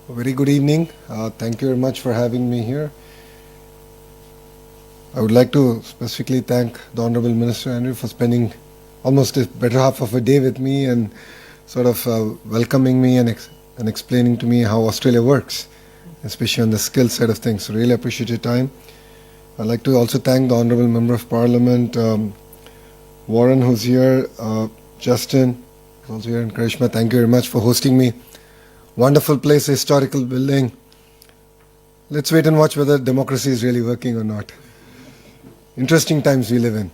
Very good evening. Thank you very much for having me here. I would like to specifically thank the Honorable Minister Andrew for spending almost a better half of a day with me and sort of welcoming me and explaining to me how Australia works, especially on the skill side of things. So really appreciate your time. I'd like to also thank the Honorable Member of Parliament, Warren, who's here, Justin, who's also here, and Karishma. Thank you very much for hosting me. Wonderful place, historical building. Let's wait and watch whether democracy is really working or not. Interesting times we live in.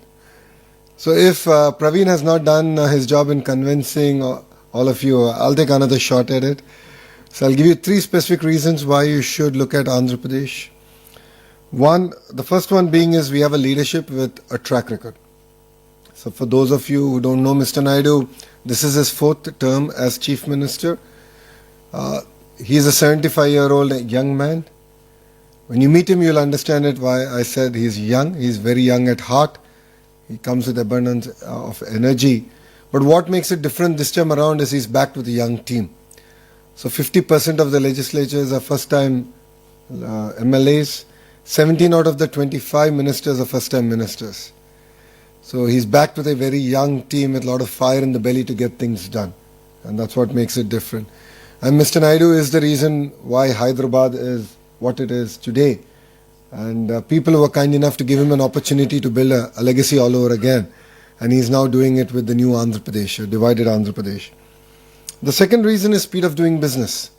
So if Praveen has not done his job in convincing all of you, I'll take another shot at it. So I'll give you 3 specific reasons why you should look at Andhra Pradesh. The first one being is we have a leadership with a track record. So for those of you who don't know Mr. Naidu, this is his 4th term as Chief Minister. He's a 75-year-old young man. When you meet him, you'll understand it why I said he's young. He's very young at heart. He comes with abundance of energy. But what makes it different this time around is he's backed with a young team. So 50% of the legislatures are first-time MLAs. 17 out of the 25 ministers are first-time ministers. So he's backed with a very young team with a lot of fire in the belly to get things done. And that's what makes it different. And Mr. Naidu is the reason why Hyderabad is what it is today. And people were kind enough to give him an opportunity to build a legacy all over again. And he's now doing it with the new Andhra Pradesh, divided Andhra Pradesh. The second reason is speed of doing business.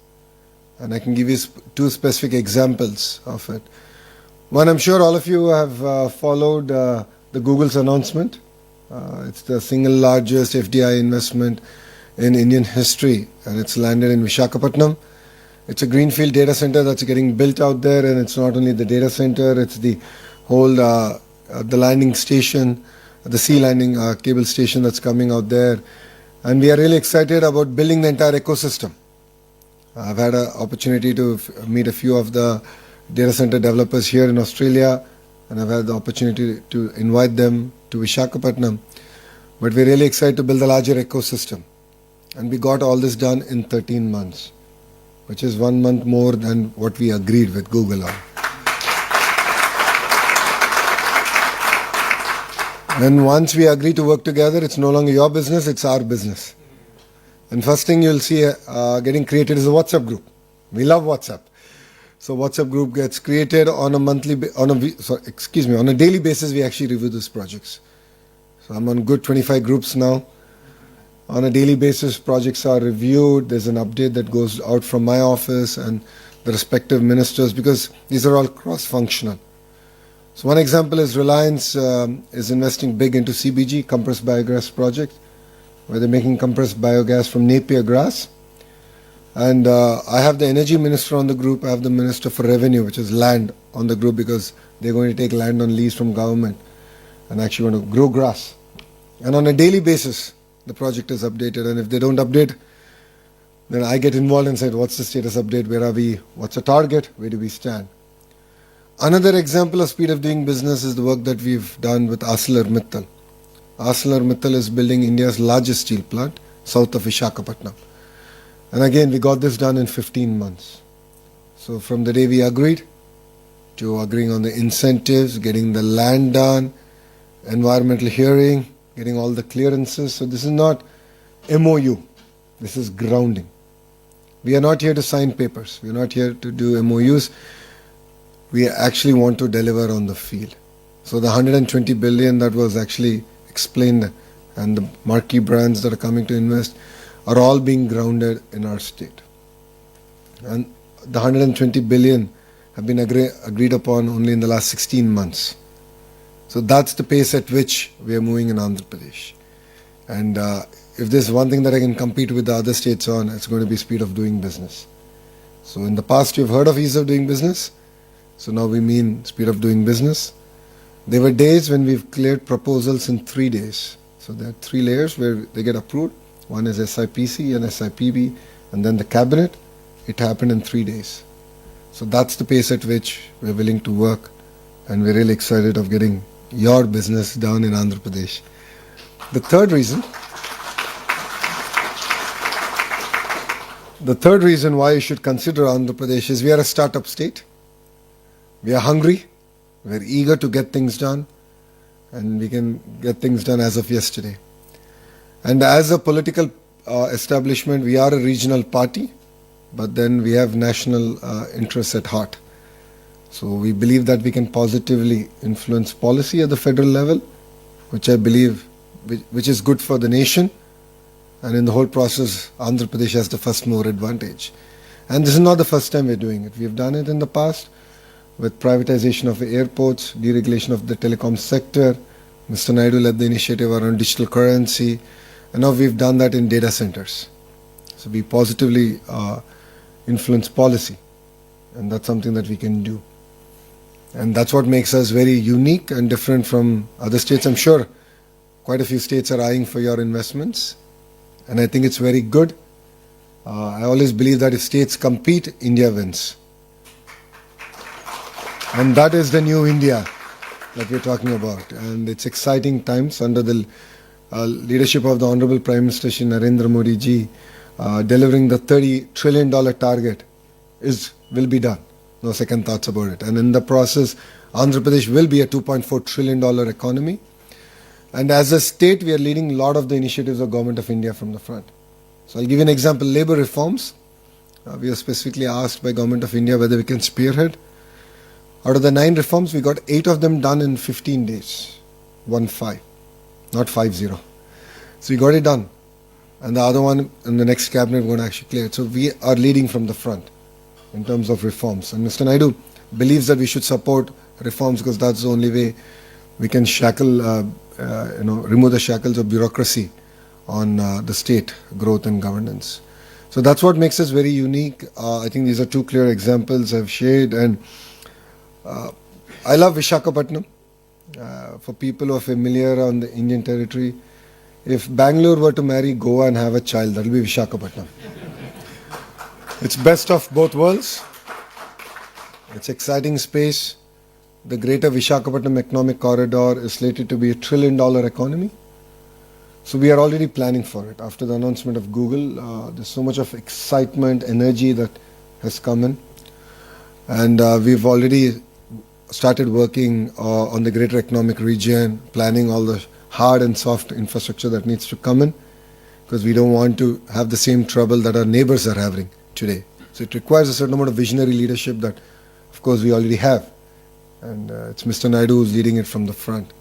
And I can give you 2 specific examples of it. One, I'm sure all of you have followed the Google's announcement. It's the single largest FDI investment in Indian history, and it's landed in Visakhapatnam. It's a greenfield data center that's getting built out there, and it's not only the data center, it's the whole the landing station, the sea landing cable station that's coming out there. And we are really excited about building the entire ecosystem. I've had an opportunity to meet a few of the data center developers here in Australia, and I've had the opportunity to invite them to Visakhapatnam. But we're really excited to build a larger ecosystem. And we got all this done in 13 months, which is 1 month more than what we agreed with Google on. And once we agree to work together, it's no longer your business, it's our business. And first thing you'll see getting created is a WhatsApp group. We love WhatsApp. So WhatsApp group gets created on a daily basis. We actually review these projects. So I'm on good 25 groups now. On a daily basis, projects are reviewed. There's an update that goes out from my office and the respective ministers, because these are all cross-functional. So one example is Reliance is investing big into CBG, compressed biogas project, where they're making compressed biogas from Napier grass. And I have the energy minister on the group. I have the minister for revenue, which is land, on the group, because they're going to take land on lease from government and actually want to grow grass. And on a daily basis, the project is updated, and if they don't update, then I get involved and said, what's the status update, where are we, what's the target, where do we stand? Another example of speed of doing business is the work that we've done with ArcelorMittal. ArcelorMittal is building India's largest steel plant, south of Visakhapatnam. And again, we got this done in 15 months. So from the day we agreed, to agreeing on the incentives, getting the land done, environmental hearing, getting all the clearances. So this is not MOU. This is grounding. We are not here to sign papers. We are not here to do MOUs. We actually want to deliver on the field. So the 120 billion that was actually explained, and the marquee brands that are coming to invest, are all being grounded in our state. And the 120 billion have been agreed upon only in the last 16 months. So that's the pace at which we are moving in Andhra Pradesh. And if there's one thing that I can compete with the other states on, it's going to be speed of doing business. So in the past, you've heard of ease of doing business. So now we mean speed of doing business. There were days when we've cleared proposals in 3 days. So there are 3 layers where they get approved. One is SIPC and SIPB, and then the cabinet. It happened in 3 days. So that's the pace at which we're willing to work, and we're really excited of getting your business done in Andhra Pradesh. The third reason The third reason why you should consider Andhra Pradesh is we are a startup state. We are hungry. We are eager to get things done. And we can get things done as of yesterday. And as a political establishment, we are a regional party, but then we have national interests at heart. So we believe that we can positively influence policy at the federal level, which I believe which is good for the nation. And in the whole process, Andhra Pradesh has the first mover advantage. And this is not the first time we're doing it. We've done it in the past with privatization of airports, deregulation of the telecom sector. Mr. Naidu led the initiative around digital currency. And now we've done that in data centers. So we positively influence policy. And that's something that we can do. And that's what makes us very unique and different from other states. I'm sure quite a few states are eyeing for your investments. And I think it's very good. I always believe that if states compete, India wins. And that is the new India that we're talking about. And it's exciting times under the leadership of the Honorable Prime Minister Shri Narendra Modi ji. Delivering the $30 trillion target will be done. No second thoughts about it. And in the process, Andhra Pradesh will be a $2.4 trillion economy. And as a state, we are leading a lot of the initiatives of Government of India from the front. So I'll give you an example. Labour reforms. We are specifically asked by Government of India whether we can spearhead. Out of the 9 reforms, we got 8 of them done in 15 days. 1-5, not 5-0. So we got it done. And the other one in the next cabinet, we're going to actually clear it. So we are leading from the front in terms of reforms. And Mr. Naidu believes that we should support reforms because that's the only way we can remove the shackles of bureaucracy on the state growth and governance. So that's what makes us very unique. I think these are 2 clear examples I've shared. And I love Visakhapatnam. For people who are familiar on the Indian territory, if Bangalore were to marry Goa and have a child, that will be Visakhapatnam. It's best of both worlds. It's exciting space. The greater Visakhapatnam economic corridor is slated to be a $1 trillion economy. So we are already planning for it. After the announcement of Google, there's so much of excitement, energy that has come in. And we've already started working on the greater economic region, planning all the hard and soft infrastructure that needs to come in, because we don't want to have the same trouble that our neighbors are having today. So it requires a certain amount of visionary leadership that, of course, we already have. And it's Mr. Naidu who's leading it from the front.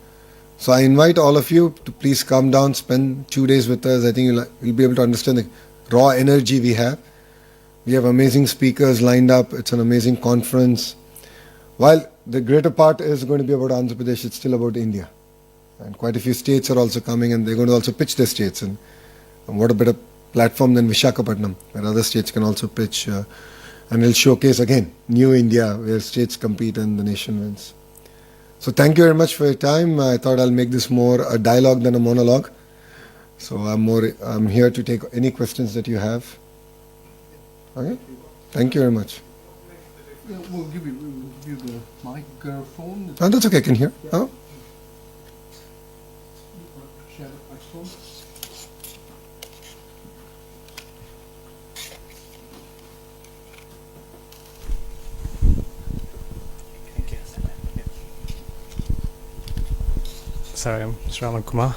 So I invite all of you to please come down, spend 2 days with us. I think you'll be able to understand the raw energy we have. We have amazing speakers lined up. It's an amazing conference. While the greater part is going to be about Andhra Pradesh, it's still about India. And quite a few states are also coming, and they're going to also pitch their states. And what a better platform than Visakhapatnam, where other states can also pitch. And it'll showcase, again, new India, where states compete and the nation wins. So thank you very much for your time. I thought I'll make this more a dialogue than a monologue. So I'm here to take any questions that you have. Okay? Thank you very much. Yeah, we'll give you the microphone. Oh, that's okay, I can hear. Yeah. Oh. Share the microphone. Sorry, I'm Shravan Kumar.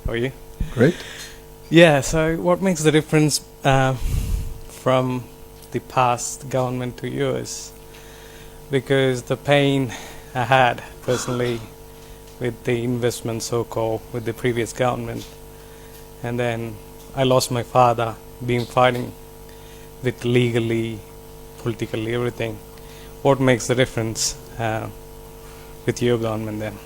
How are you? Great. Yeah, so what makes the difference from the past government to yours? Because the pain I had personally with the investment so-called with the previous government, and then I lost my father, been fighting with legally, politically, everything. What makes the difference with your government then?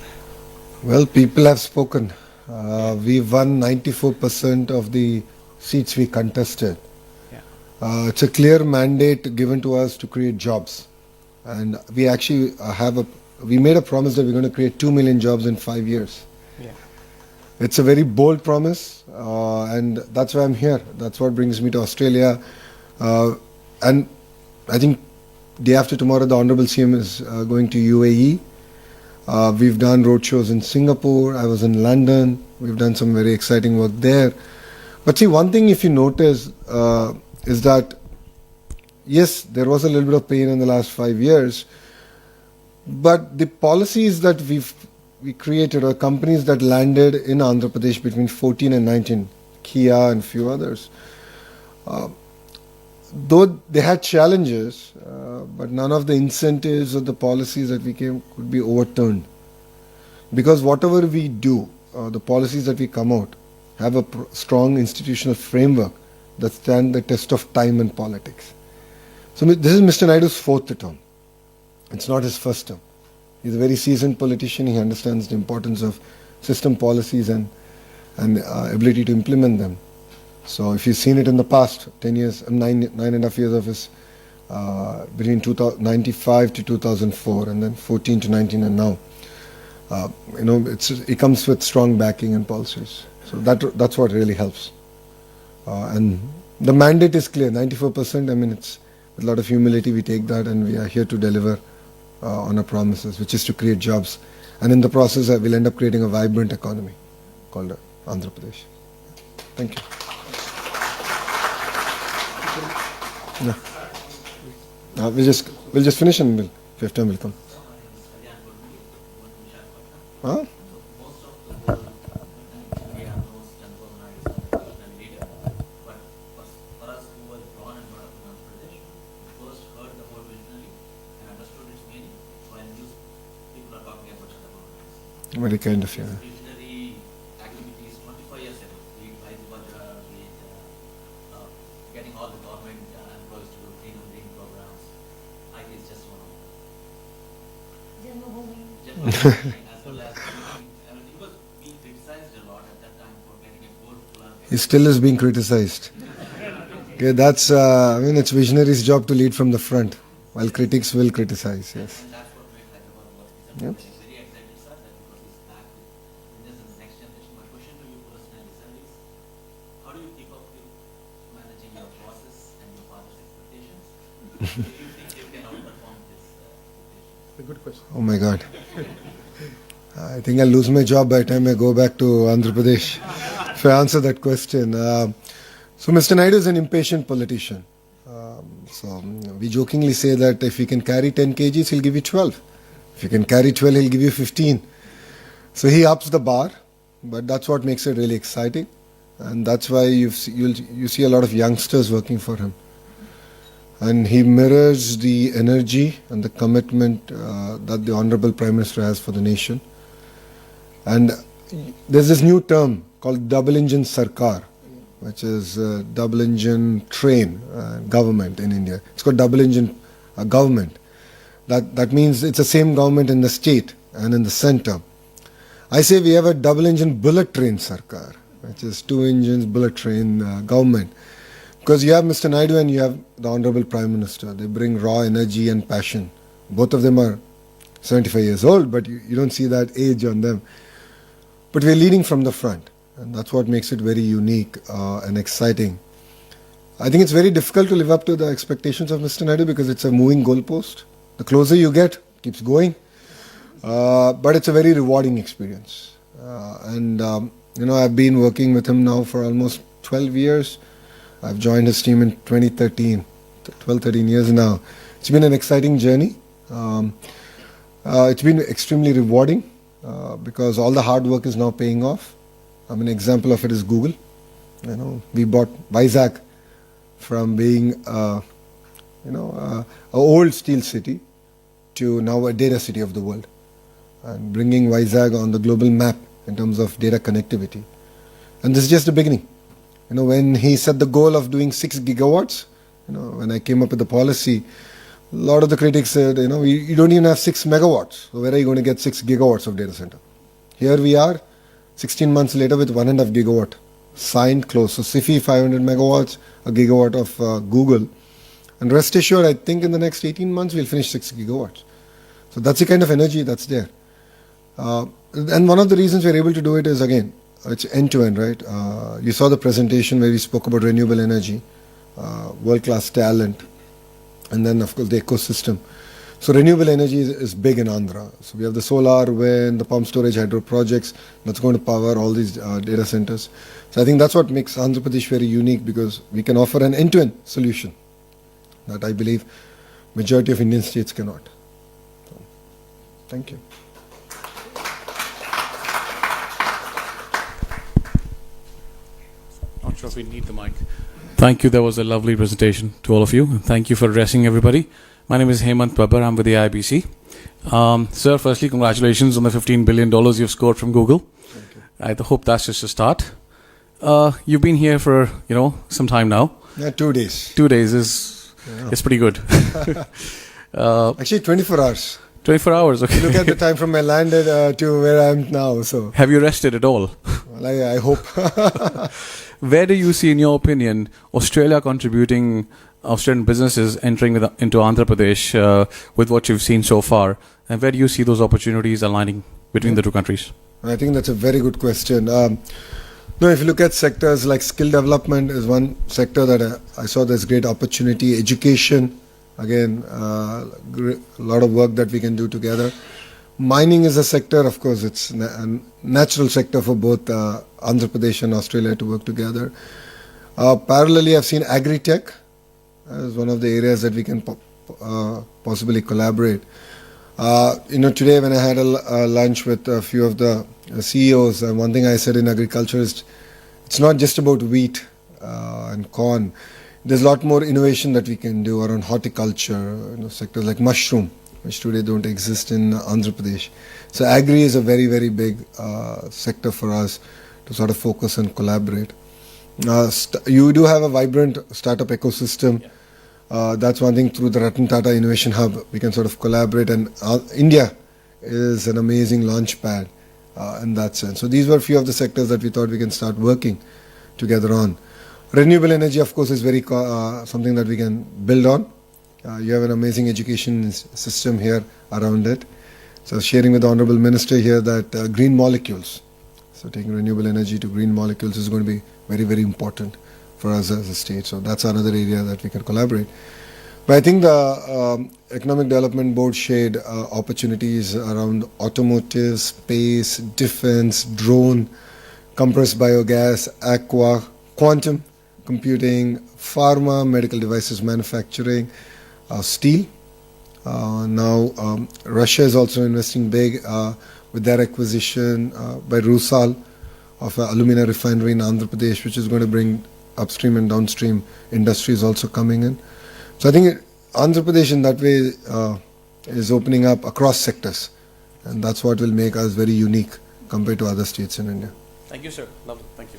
Well, people have spoken. We won 94% of the seats we contested. Yeah. It's a clear mandate given to us to create jobs. And we actually we made a promise that we're going to create 2 million jobs in 5 years. Yeah. It's a very bold promise, and that's why I'm here. That's what brings me to Australia. And I think day after tomorrow, the Honorable CM is going to UAE. We've done roadshows in Singapore. I was in London. We've done some very exciting work there. But see, one thing if you notice is that yes, there was a little bit of pain in the last 5 years, but the policies that we created, or companies that landed in Andhra Pradesh between 14 and 19, Kia and few others, though they had challenges, but none of the incentives or the policies that we came could be overturned. Because whatever we do, the policies that we come out, have a strong institutional framework that stand the test of time and politics. So this is Mr. Naidu's fourth term. It's not his first term. He's a very seasoned politician. He understands the importance of system policies and ability to implement them. So if you've seen it in the past 10 years, 9.5 years of his, between 1995 to 2004, and then 14 to 19, and now, it comes with strong backing and policies. So that's what really helps. And the mandate is clear, 94%. I mean, it's with a lot of humility we take that, and we are here to deliver on our promises, which is to create jobs. And in the process, we'll end up creating a vibrant economy called Andhra Pradesh. Thank you. No. We'll just finish, and fifth time will come. Huh? Most of the world, India knows Chandrababu as a national leader. But for us who were born and brought up in Andhra Pradesh, we first heard the word visionary and understood its meaning when people are talking about Chandrababu. Very kind of you. Visionary activities 25 years ago, be it Hyderabad, be it getting all the government employees to do clean and green programs. I think it's just one of them. Janmabhoomi. As well as, I mean, he was being criticized a lot at that time for getting a gold plug. He still is being criticized. Okay, that's, it's visionary's job to lead from the front, while critics will criticize, yes. And that's what made Hyderabad what it is. Yep. I'm very excited, sir, that because he's back with this and the next generation. My question to you personally, sir, is how do you keep up with managing your bosses and your father's expectations? Do you think you can outperform this expectations? A good question. Oh my God. I think I'll lose my job by the time I go back to Andhra Pradesh if I answer that question. So Mr. Naidu is an impatient politician. We jokingly say that if he can carry 10 kgs, he'll give you 12. If you can carry 12, he'll give you 15. So he ups the bar, but that's what makes it really exciting. And that's why you see a lot of youngsters working for him. And he mirrors the energy and the commitment that the Honorable Prime Minister has for the nation. And there's this new term called double engine sarkar, which is double engine train government in India. It's called double engine government. That means it's the same government in the state and in the center. I say we have a double engine bullet train sarkar, which is 2 engines bullet train government. Because you have Mr. Naidu and you have the Honorable Prime Minister. They bring raw energy and passion. Both of them are 75 years old, but you don't see that age on them. But we're leading from the front, and that's what makes it very unique and exciting. I think it's very difficult to live up to the expectations of Mr. Naidu because it's a moving goalpost. The closer you get, keeps going. But it's a very rewarding experience. I've been working with him now for almost 12 years. I've joined his team in 2013, 12, 13 years now. It's been an exciting journey. It's been extremely rewarding because all the hard work is now paying off. An example of it is Google. We bought Vizag from being a old steel city to now a data city of the world, and bringing Vizag on the global map in terms of data connectivity. And this is just the beginning. When he set the goal of doing 6 gigawatts, when I came up with the policy, a lot of the critics said, you don't even have 6 megawatts. So where are you going to get 6 gigawatts of data center? Here we are, 16 months later with 1.5 gigawatt signed, close. So SIFI 500 megawatts, a gigawatt of Google. And rest assured, I think in the next 18 months we'll finish 6 gigawatts. So that's the kind of energy that's there. And one of the reasons we're able to do it is, again, it's end-to-end, right? You saw the presentation where we spoke about renewable energy, world-class talent, and then, of course, the ecosystem. So renewable energy is big in Andhra. So we have the solar, wind, the pump storage, hydro projects that's going to power all these data centers. So I think that's what makes Andhra Pradesh very unique, because we can offer an end-to-end solution. that I believe majority of Indian states cannot. So, thank you. Not sure if we need the mic. Thank you. That was a lovely presentation to all of you. And thank you for addressing everybody. My name is Hemant Babbar. I'm with the IBC. Sir, firstly, congratulations on the $15 billion you've scored from Google. I hope that's just a start. You've been here for, some time now. Yeah, 2 days. 2 days is pretty good. Actually, 24 hours. 24 hours, okay. Look at the time from I landed to where I am now. So, have you rested at all? well, I hope. Where do you see, in your opinion, Australian businesses entering into Andhra Pradesh with what you've seen so far? And where do you see those opportunities aligning between the two countries? I think that's a very good question. If you look at sectors like skill development is one sector that I saw there's great opportunity. Education, again, a lot of work that we can do together. Mining is a sector, of course, it's a natural sector for both Andhra Pradesh and Australia to work together. Parallelly, I've seen agri-tech as one of the areas that we can possibly collaborate. Today when I had a lunch with a few of the CEOs, one thing I said in agriculture is it's not just about wheat and corn. There's a lot more innovation that we can do around horticulture, sectors like mushroom, which today don't exist in Andhra Pradesh. So agri is a very, very big sector for us to sort of focus and collaborate. You do have a vibrant startup ecosystem. That's one thing. Through the Ratan Tata Innovation Hub, we can sort of collaborate, and India is an amazing launch pad in that sense. So these were a few of the sectors that we thought we can start working together on. Renewable energy, of course, is very something that we can build on. You have an amazing education system here around it. So sharing with the Honourable Minister here that green molecules, so taking renewable energy to green molecules is going to be very, very important for us as a state. So that's another area that we can collaborate. But I think the Economic Development Board shared opportunities around automotive, space, defense, drone, compressed biogas, aqua, quantum computing, pharma, medical devices manufacturing, steel. Now Russia is also investing big with their acquisition by Rusal of an alumina refinery in Andhra Pradesh, which is going to bring upstream and downstream industries also coming in. So I think Andhra Pradesh in that way is opening up across sectors, and that's what will make us very unique compared to other states in India. Thank you, sir. Lovely. Thank you.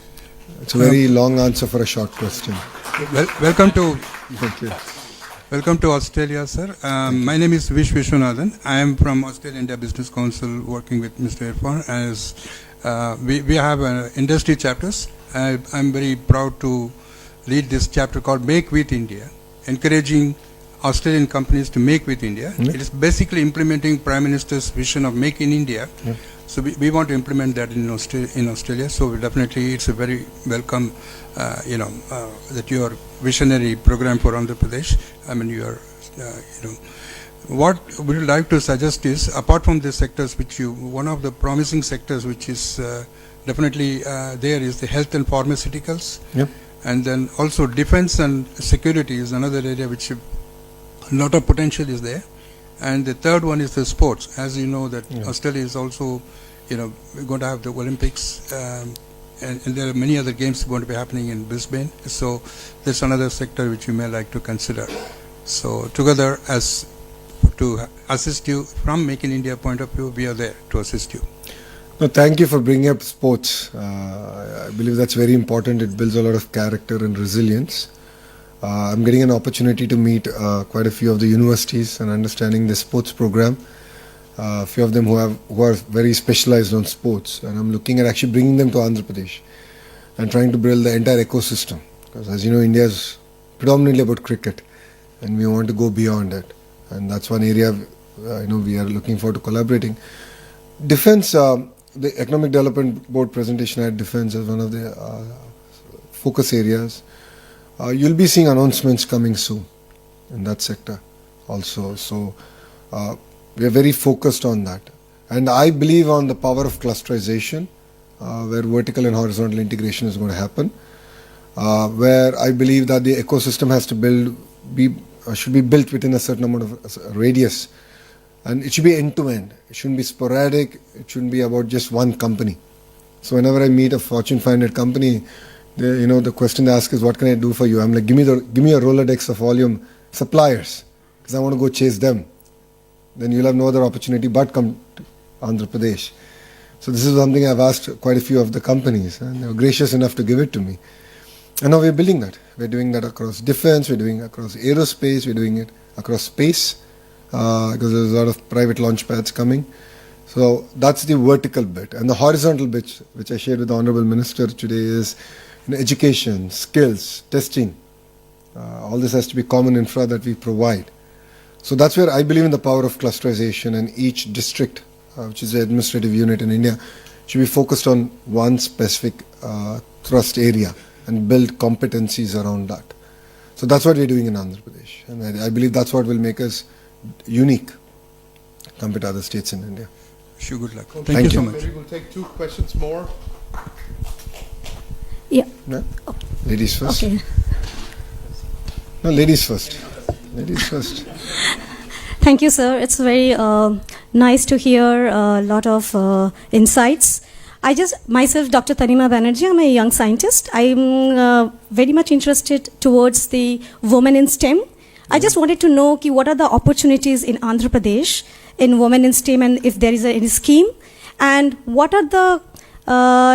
It's a very long answer for a short question. Welcome to Thank you. Welcome to Australia, sir. My name is Vish Vishwanathan. I am from Australia India Business Council, working with Mr. Irfan. As we have industry chapters. I'm very proud to lead this chapter called Make with India, encouraging Australian companies to make with India. It is basically implementing Prime Minister's vision of Make in India. So we want to implement that in Australia. So definitely it's a very welcome, that your visionary program for Andhra Pradesh. I mean, what we would like to suggest is, apart from the sectors one of the promising sectors which is definitely there is the health and pharmaceuticals. And then also defense and security is another area which a lot of potential is there. And the third one is the sports. As you know that Australia is also, we're going to have the Olympics, and there are many other games going to be happening in Brisbane. So there's another sector which you may like to consider. So together, as to assist you from Make in India point of view, we are there to assist you. No, thank you for bringing up sports. I believe that's very important. It builds a lot of character and resilience. I'm getting an opportunity to meet quite a few of the universities and understanding the sports program. A few of them who are very specialized on sports, and I'm looking at actually bringing them to Andhra Pradesh and trying to build the entire ecosystem. Because as you know, India is predominantly about cricket, and we want to go beyond it. And that's one area we are looking forward to collaborating. Defense, the Economic Development Board presentation had defense as one of the focus areas. You'll be seeing announcements coming soon in that sector also. So we are very focused on that. And I believe on the power of clusterization, where vertical and horizontal integration is going to happen, where I believe that the ecosystem has to be should be built within a certain amount of radius, and it should be end to end. It shouldn't be sporadic. It shouldn't be about just one company. So whenever I meet a Fortune 500 company, the question they ask is, "What can I do for you?" I'm like, "Give me a Rolodex of all your suppliers, because I want to go chase them. Then you'll have no other opportunity but come to Andhra Pradesh." So this is something I've asked quite a few of the companies, and they were gracious enough to give it to me. And now we're building that. We're doing that across defense, we're doing it across aerospace, we're doing it across space, because there's a lot of private launch pads coming. So that's the vertical bit. And the horizontal bit, which I shared with the Honorable Minister today, is education, skills, testing. All this has to be common infra that we provide. So that's where I believe in the power of clusterization, and each district, which is the administrative unit in India, should be focused on one specific thrust area and build competencies around that. So that's what we're doing in Andhra Pradesh. And I believe that's what will make us unique compared to other states in India. Wish you good luck. Thank Thank you so you. much. Maybe we'll take 2 questions more. Yeah. Yeah? Ladies first. Okay. No, ladies first. Ladies first. Thank you, sir. It's very nice to hear a lot of insights. Myself, Dr. Tanima Banerjee, I'm a young scientist. I'm very much interested towards the women in STEM. I just wanted to know what are the opportunities in Andhra Pradesh in women in STEM, and if there is any scheme, and what are the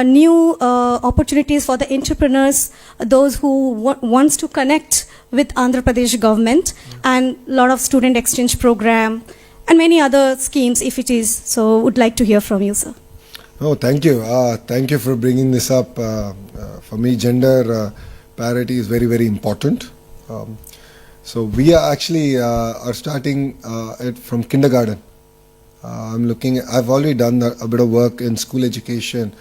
new opportunities for the entrepreneurs, those who wants to connect with Andhra Pradesh government, and a lot of student exchange program and many other schemes if it is. So would like to hear from you, sir. Oh, thank you. Thank you for bringing this up. For me, gender parity is very, very important. So we are actually are starting it from kindergarten. I've already done a bit of work in school education,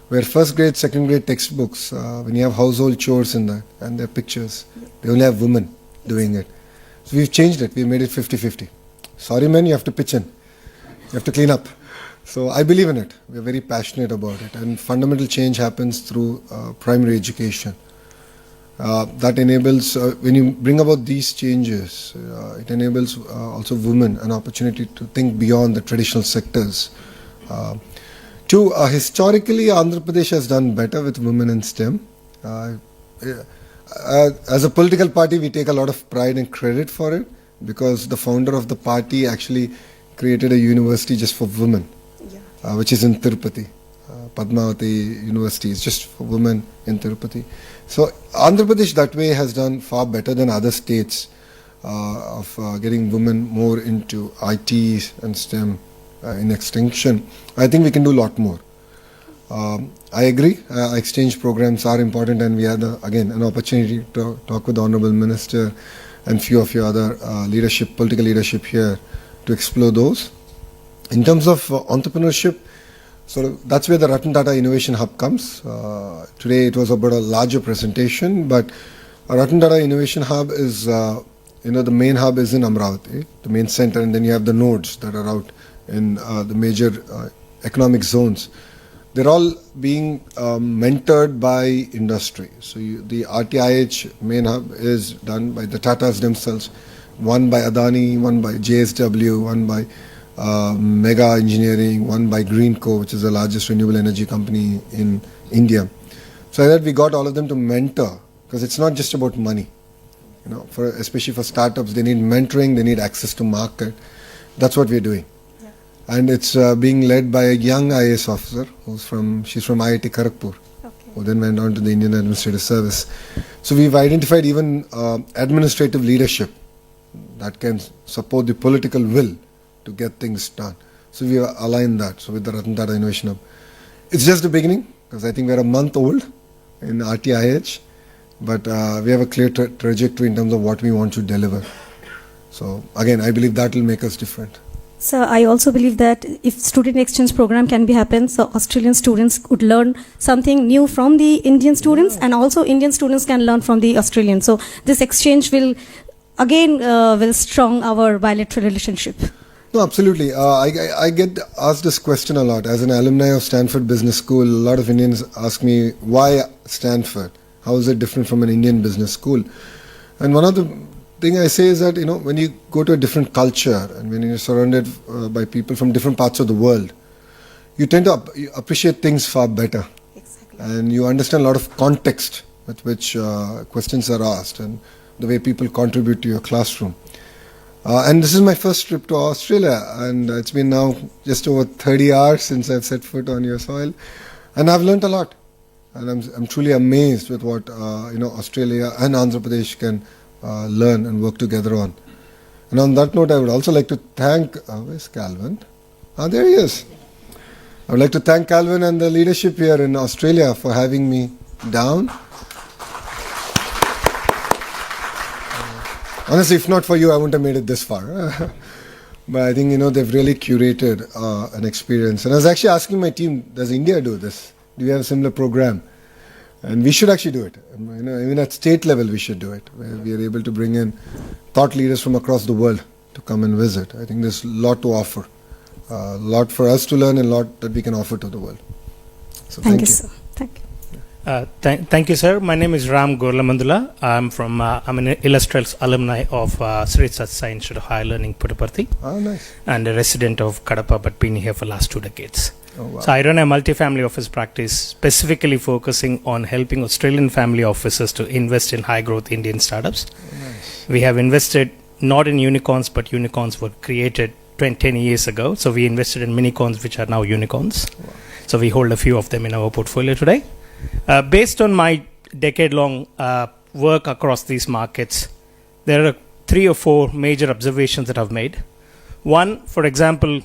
where first grade, second grade textbooks, when you have household chores in that and their pictures, they only have women doing it. So we've changed it. We've made it 50-50. Sorry men, you have to pitch in. You have to clean up. So I believe in it. We're very passionate about it. And fundamental change happens through primary education. That enables, when you bring about these changes, it enables also women an opportunity to think beyond the traditional sectors. Historically, Andhra Pradesh has done better with women in STEM. As a political party, we take a lot of pride and credit for it, because the founder of the party actually created a university just for women, which is in Tirupati. Padmavati University is just for women in Tirupati. So Andhra Pradesh that way has done far better than other states of getting women more into IT and STEM in extension. I think we can do a lot more. I agree, exchange programs are important, and we had again an opportunity to talk with the Honorable Minister and few of your other political leadership here to explore those. In terms of entrepreneurship, so that's where the Ratan Tata Innovation Hub comes. Today it was about a larger presentation, but Ratan Tata Innovation Hub is, the main hub is in Amravati, the main center, and then you have the nodes that are out in the major economic zones. They're all being mentored by industry. So the RTIH main hub is done by the Tatas themselves, one by Adani, one by JSW, one by Mega Engineering, one by Greenco, which is the largest renewable energy company in India. So that we got all of them to mentor, because it's not just about money. Especially for startups, they need mentoring, they need access to market. That's what we're doing. Yeah. And it's being led by a young IAS officer she's from IIT Kharagpur, who then went on to the Indian Administrative Service. So we've identified even administrative leadership that can support the political will to get things done. So we align that. So with the Ratan Tata Innovation Hub, it's just the beginning, because I think we're a month old in RTIH, but we have a clear trajectory in terms of what we want to deliver. So again, I believe that will make us different. So I also believe that if student exchange program can be happen, so Australian students could learn something new from the Indian students, and also Indian students can learn from the Australians. So this exchange will again will strong our bilateral relationship. No, absolutely. I get asked this question a lot. As an alumni of Stanford Business School, a lot of Indians ask me, why Stanford? How is it different from an Indian business school? And one of the thing I say is that, when you go to a different culture and when you're surrounded by people from different parts of the world, you tend to you appreciate things far better. Exactly. And you understand a lot of context with which questions are asked and the way people contribute to your classroom. And this is my first trip to Australia, and it's been now just over 30 hours since I've set foot on your soil, and I've learnt a lot. And I'm truly amazed with what Australia and Andhra Pradesh can learn and work together on. And on that note, I would also like to thank where's Calvin? There he is. I would like to thank Calvin and the leadership here in Australia for having me down. Honestly, if not for you, I wouldn't have made it this far. But I think, they've really curated an experience. And I was actually asking my team, does India do this? Do we have a similar program? And we should actually do it. Even at state level, we should do it, where we are able to bring in thought leaders from across the world to come and visit. I think there's a lot to offer, a lot for us to learn and a lot that we can offer to the world. So thank you. Sir. Thank you. Thank you, sir. My name is Ram Gorlamandula. I'm an illustrious alumni of Sri Satsai Institute of Higher Learning, Puttaparthi. Oh, nice. And a resident of Kadapa, but been here for the last 2 decades. Oh, wow. So I run a multifamily office practice, specifically focusing on helping Australian family offices to invest in high-growth Indian startups. Oh, nice. We have invested not in unicorns, but unicorns were created 10 years ago. So we invested in minicorns, which are now unicorns. Wow. So we hold a few of them in our portfolio today. Based on my decade-long work across these markets, there are 3 or 4 major observations that I've made. One, for example,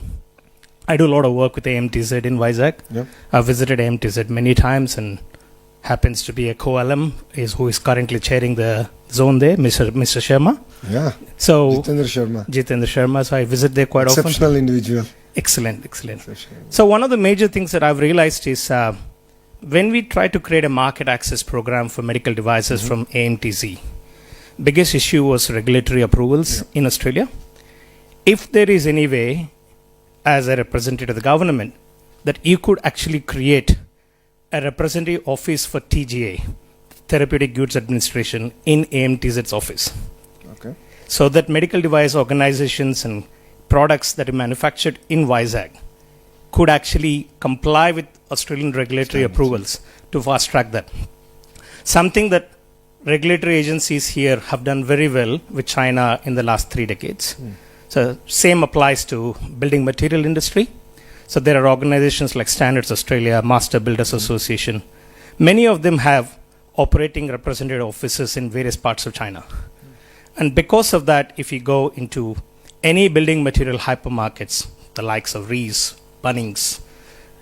I do a lot of work with AMTZ in Vizag. Yep. I've visited AMTZ many times and happens to be a co-alum who is currently chairing the zone there, Mr. Sharma. Yeah. So Jitendra Sharma. So I visit there quite often. Exceptional individual. Excellent. So one of the major things that I've realized is when we try to create a market access program for medical devices from AMTZ, biggest issue was regulatory approvals in Australia. If there is any way, as a representative of the government, that you could actually create a representative office for TGA, Therapeutic Goods Administration, in AMTZ's office. Okay. So that medical device organizations and products that are manufactured in Vizag could actually comply with Australian regulatory approvals to fast track that. Something that regulatory agencies here have done very well with China in the last 3 decades. So same applies to building material industry. So there are organizations like Standards Australia, Master Builders Association. Many of them have operating representative offices in various parts of China. And because of that, if you go into any building material hypermarkets, the likes of Rees, Bunnings,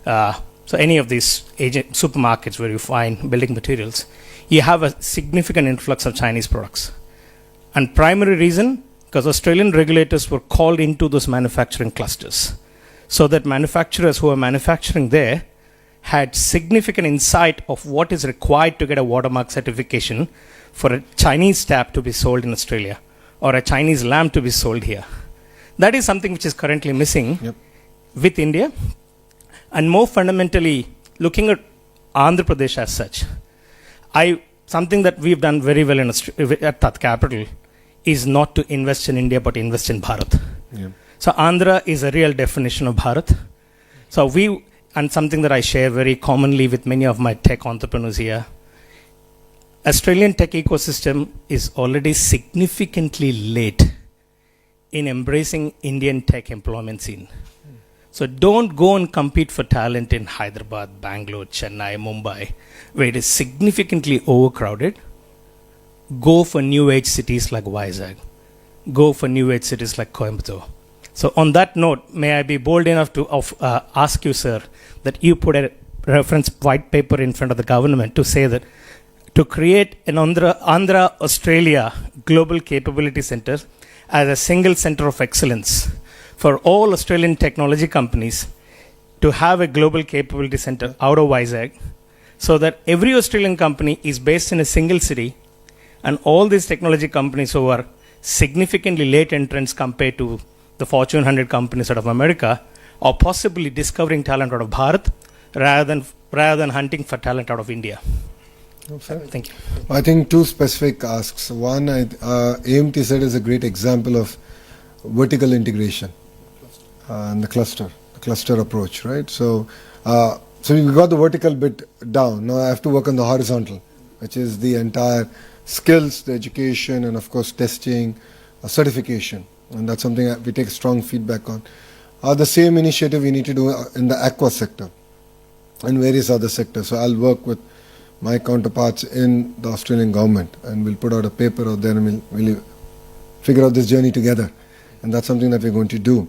so any of these supermarkets where you find building materials, you have a significant influx of Chinese products. And primary reason, because Australian regulators were called into those manufacturing clusters, so that manufacturers who are manufacturing there had significant insight of what is required to get a watermark certification for a Chinese tap to be sold in Australia or a Chinese lamp to be sold here. That is something which is currently missing with India. And more fundamentally, looking at Andhra Pradesh as such, something that we've done very well at Tat Capital is not to invest in India but invest in Bharat. Yeah. So Andhra is a real definition of Bharat. So and something that I share very commonly with many of my tech entrepreneurs here, Australian tech ecosystem is already significantly late in embracing Indian tech employment scene. So don't go and compete for talent in Hyderabad, Bangalore, Chennai, Mumbai, where it is significantly overcrowded. Go for new age cities like Vizag. Go for new age cities like Coimbatore. So on that note, may I be bold enough to ask you, sir, that you put a reference white paper in front of the government to say that to create an Andhra Australia Global Capability Center as a single center of excellence for all Australian technology companies to have a global capability center out of Vizag, so that every Australian company is based in a single city, and all these technology companies who are significantly late entrants compared to the Fortune 100 companies out of America are possibly discovering talent out of Bharat rather than hunting for talent out of India. Thank you. I think two specific asks. One, AMT said is a great example of vertical integration and the cluster approach, right? So we got the vertical bit down. Now I have to work on the horizontal, which is the entire skills, the education, and of course testing, certification. And that's something that we take strong feedback on. The same initiative we need to do in the aqua sector and various other sectors. So I'll work with my counterparts in the Australian government, and we'll put out a paper out there, and we'll figure out this journey together. And that's something that we're going to do.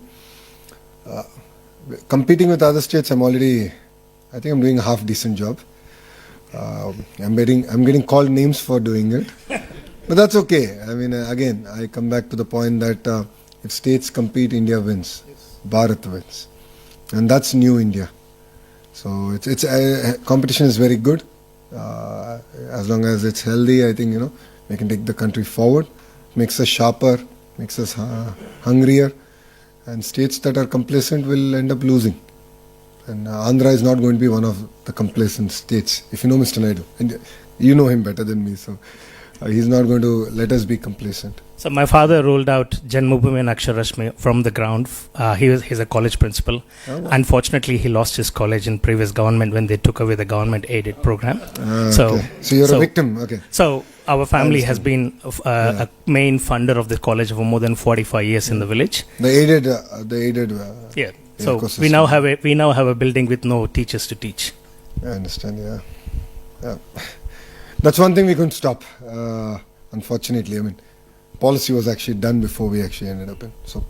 Competing with other states, I think I'm doing a half decent job. I'm getting called names for doing it, but that's okay. I mean, again, I come back to the point that if states compete, India wins, Bharat wins, and that's new India. So it's competition is very good. As long as it's healthy, I think we can take the country forward. Makes us sharper, makes us hungrier, and states that are complacent will end up losing. And Andhra is not going to be one of the complacent states. If you know Mr. Naidu, and you know him better than me, so he's not going to let us be complacent. So my father rolled out Janmabhoomi and Aksharashmi from the ground. He's a college principal. Oh, wow. Unfortunately, he lost his college in previous government when they took away the government aided program. So you're a victim. Okay. So our family has been a main funder of the college for more than 45 years in the village. The aided. Yeah. So we now have a building with no teachers to teach. I understand. Yeah. That's one thing we couldn't stop. Unfortunately, I mean, policy was actually done before we actually ended up in. So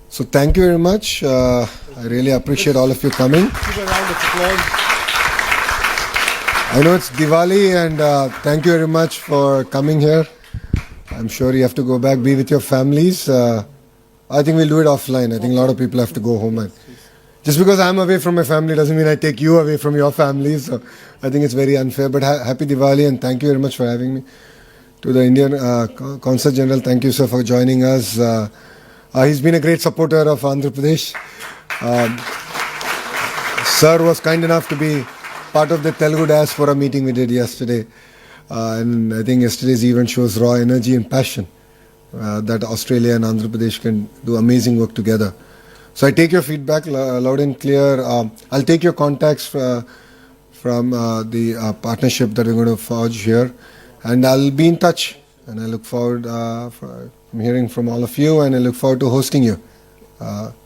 thank you very much. I really appreciate all of you coming. Give a round of applause. I know it's Diwali, and thank you very much for coming here. I'm sure you have to go back, be with your families. I think we'll do it offline. I think a lot of people have to go home. And just because I'm away from my family doesn't mean I take you away from your family. So I think it's very unfair. But happy Diwali, and thank you very much for having me. To the Indian Consul General, thank you, sir, for joining us. He's been a great supporter of Andhra Pradesh. Sir was kind enough to be part of the Telugu diaspora meeting we did yesterday. And I think yesterday's event shows raw energy and passion that Australia and Andhra Pradesh can do amazing work together. So I take your feedback loud and clear. I'll take your contacts from the partnership that we're going to forge here. And I'll be in touch, and I look forward from hearing from all of you, and I look forward to hosting you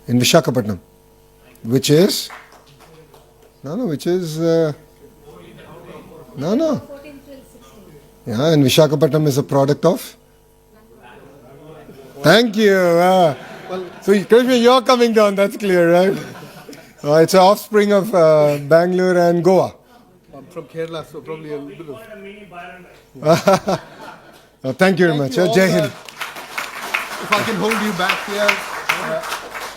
in Visakhapatnam, which is Yeah, and Visakhapatnam is a product of. Thank you. So Krishna, you're coming down. That's clear, right? It's an offspring of Bangalore and Goa. I'm from Kerala, so probably a little bit of... Thank you very much. Jai Hind. If I can hold you back here,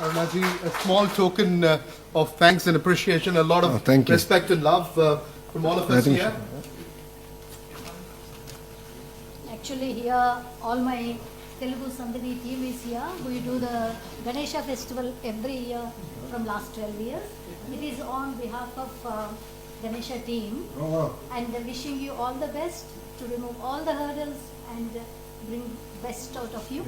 Arnaji, a small token of thanks and appreciation, a lot of respect and love from all of us here. Actually, here all my Telugu Sandhini team is here. We do the Ganesha festival every year from last 12 years. It is on behalf of Ganesha team, and wishing you all the best to remove all the hurdles and bring best out of you.